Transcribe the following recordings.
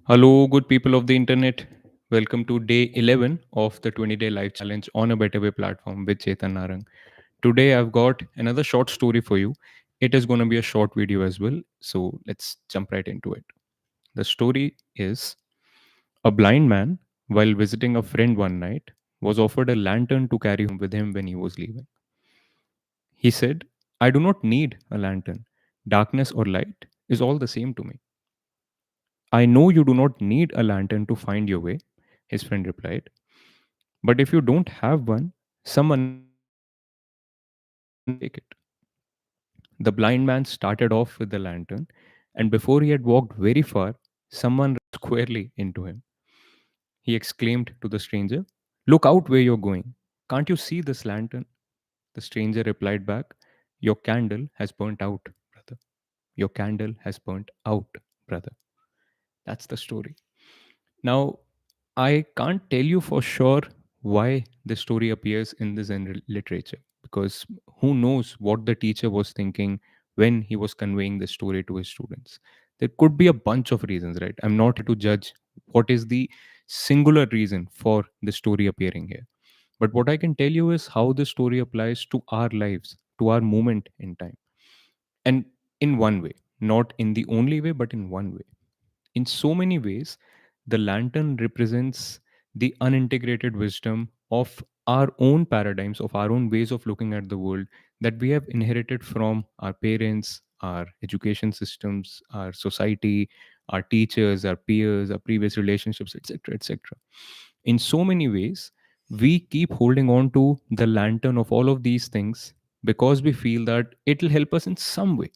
Hello, good people of the internet. Welcome to day 11 of the 20-day life challenge on a Better Way platform with Chetan Narang. Today, I've got another short story for you. It is going to be a short video as well. So let's jump right into it. The story is a blind man, while visiting a friend one night, was offered a lantern to carry home with him when he was leaving. He said, I do not need a lantern. Darkness or light is all the same to me. I know you do not need a lantern to find your way, his friend replied. But if you don't have one, someone else will take it. The blind man started off with the lantern, and before he had walked very far, someone ran squarely into him. He exclaimed to the stranger, Look out where you're going. Can't you see this lantern? The stranger replied back, Your candle has burnt out, brother. Your candle has burnt out, brother. That's the story. Now, I can't tell you for sure why the story appears in the Zen literature because who knows what the teacher was thinking when he was conveying the story to his students. There could be a bunch of reasons, right? I'm not here to judge what is the singular reason for the story appearing here. But what I can tell you is how the story applies to our lives, to our moment in time. And in one way, not in the only way, but in one way. In so many ways, the lantern represents the unintegrated wisdom of our own paradigms, of our own ways of looking at the world that we have inherited from our parents, our education systems, our society, our teachers, our peers, our previous relationships, etc. etc. In so many ways, we keep holding on to the lantern of all of these things because we feel that it will help us in some way.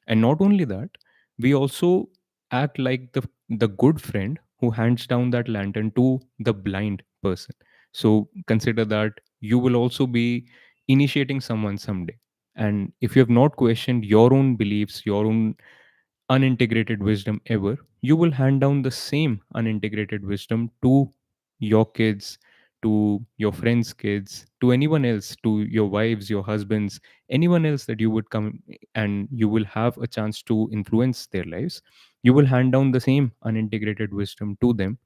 And not only that, we also act like the good friend who hands down that lantern to the blind person. So consider that you will also be initiating someone someday. And if you have not questioned your own beliefs, your own unintegrated wisdom ever, you will hand down the same unintegrated wisdom to your kids, to your friends' kids, to anyone else, to your wives, your husbands, anyone else that you would come and you will have a chance to influence their lives. You will hand down the same unintegrated wisdom to them,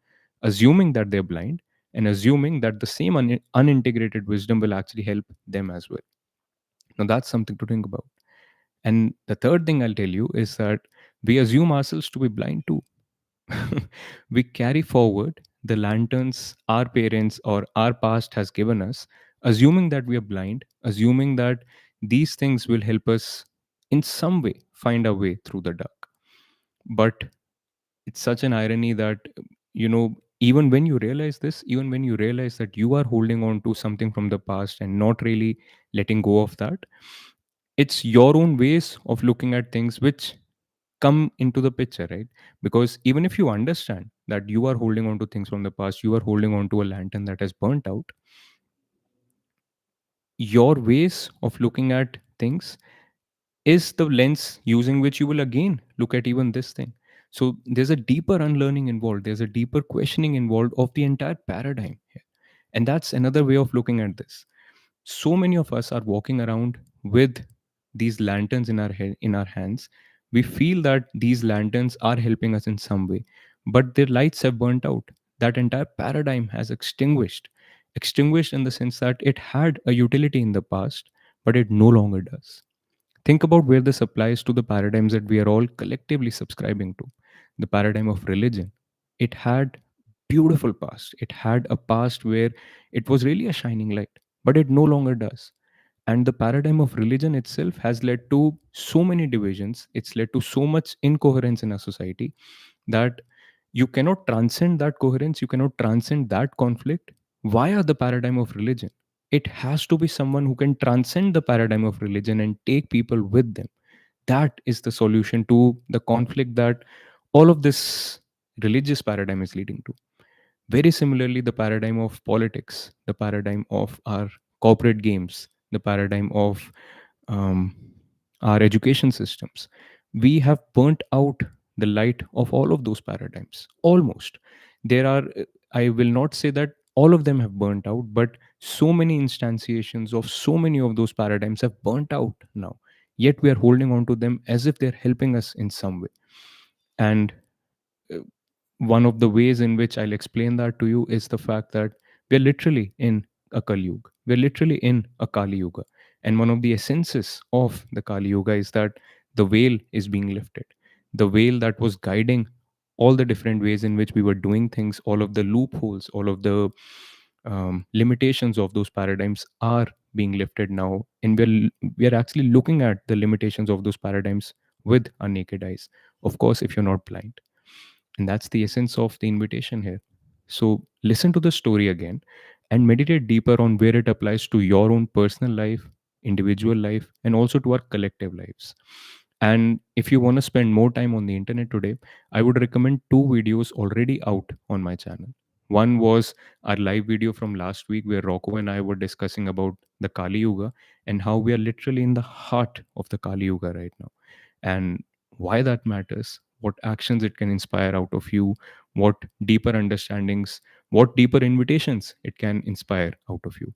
assuming that they're blind and assuming that the same unintegrated wisdom will actually help them as well. Now, that's something to think about. And the third thing I'll tell you is that we assume ourselves to be blind too. We carry forward the lanterns our parents or our past has given us, assuming that we are blind, assuming that these things will help us in some way find our way through the dark. But it's such an irony that, even when you realize this, even when you realize that you are holding on to something from the past and not really letting go of that, it's your own ways of looking at things which come into the picture, right? Because even if you understand that you are holding on to things from the past, you are holding on to a lantern that has burnt out, your ways of looking at things is the lens using which you will again look at even this thing. So there's a deeper unlearning involved, there's a deeper questioning involved of the entire paradigm here. And that's another way of looking at this. So many of us are walking around with these lanterns in our head, in our hands. We feel that these lanterns are helping us in some way, but their lights have burnt out. That entire paradigm has extinguished in the sense that it had a utility in the past, but it no longer does. Think about where this applies to the paradigms that we are all collectively subscribing to. The paradigm of religion. It had beautiful past. It had a past where it was really a shining light, but it no longer does. And the paradigm of religion itself has led to so many divisions. It's led to so much incoherence in our society that you cannot transcend that coherence, you cannot transcend that conflict via the paradigm of religion. It has to be someone who can transcend the paradigm of religion and take people with them. That is the solution to the conflict that all of this religious paradigm is leading to. Very similarly, the paradigm of politics, the paradigm of our corporate games, the paradigm of um, our education systems, we have burnt out the light of all of those paradigms. Almost. There are, I will not say that all of them have burnt out, but so many instantiations of so many of those paradigms have burnt out now. Yet we are holding on to them as if they're helping us in some way. And uh, one of the ways in which I'll explain that to you is the fact that we're literally in a Kali Yuga. We're literally in a Kali Yuga. And one of the essences of the Kali Yuga is that the veil is being lifted. The veil that was guiding all the different ways in which we were doing things, all of the loopholes, all of the limitations of those paradigms are being lifted now. And we're actually looking at the limitations of those paradigms with our naked eyes. Of course, if you're not blind. And that's the essence of the invitation here. So listen to the story again and meditate deeper on where it applies to your own personal life, individual life, and also to our collective lives. And if you want to spend more time on the internet today, I would recommend two videos already out on my channel. One was our live video from last week where Rocco and I were discussing about the Kali Yuga and how we are literally in the heart of the Kali Yuga right now. And why that matters, what actions it can inspire out of you, what deeper understandings, what deeper invitations it can inspire out of you.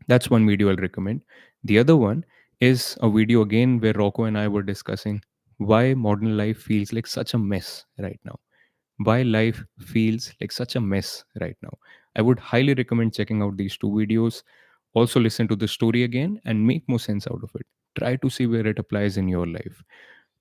That's one video I'll recommend. The other one is a video again where Rocco and I were discussing why modern life feels like such a mess right now. Why life feels like such a mess right now. I would highly recommend checking out these two videos. Also, listen to the story again and make more sense out of it. Try to see where it applies in your life.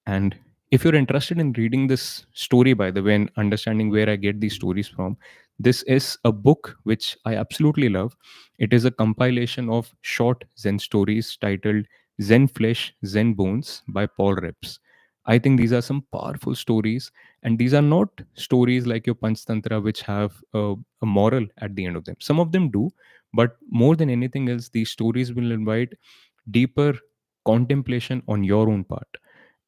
And if you're interested in reading this story, by the way, and understanding where I get these stories from, this is a book which I absolutely love. It is a compilation of short Zen stories titled Zen Flesh, Zen Bones by Paul Reps. I think these are some powerful stories, and these are not stories like your Panchtantra, which have a moral at the end of them. Some of them do, but more than anything else, these stories will invite deeper contemplation on your own part.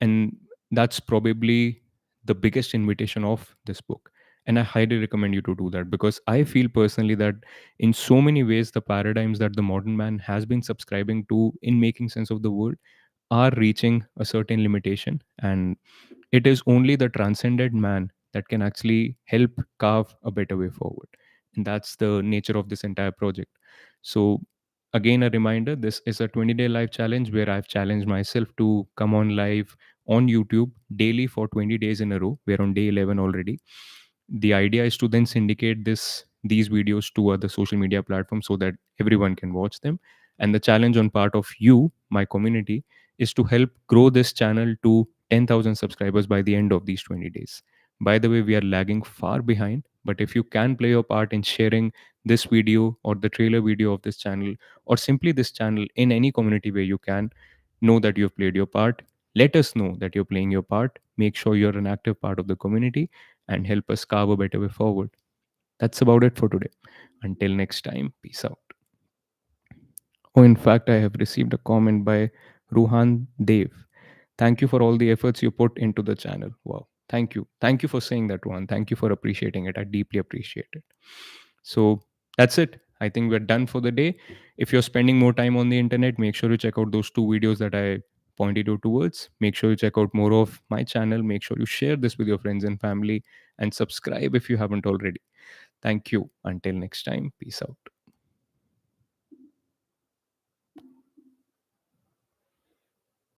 And that's probably the biggest invitation of this book. And I highly recommend you to do that, because I feel personally that in so many ways the paradigms that the modern man has been subscribing to in making sense of the world are reaching a certain limitation, and it is only the transcended man that can actually help carve a better way forward. And that's the nature of this entire project. So again, a reminder, this is a 20-day live challenge where I've challenged myself to come on live on YouTube daily for 20 days in a row. We're on day 11 already. The idea is to then syndicate these videos to other social media platforms so that everyone can watch them. And the challenge on part of you, my community, is to help grow this channel to 10,000 subscribers by the end of these 20 days. By the way, we are lagging far behind, but if you can play your part in sharing this video or the trailer video of this channel, or simply this channel in any community where you can, know that you've played your part. Let us know that you're playing your part. Make sure you're an active part of the community and help us carve a better way forward. That's about it for today. Until next time, peace out. Oh, in fact, I have received a comment by Ruhan Dev. Thank you for all the efforts you put into the channel. Wow. Thank you. Thank you for saying that, Ruhan. Thank you for appreciating it. I deeply appreciate it. So that's it. I think we're done for the day. If you're spending more time on the internet, make sure you check out those two videos that I pointed you towards. Make sure you check out more of my channel. Make sure you share this with your friends and family and subscribe if you haven't already. Thank you. Until next time, peace out.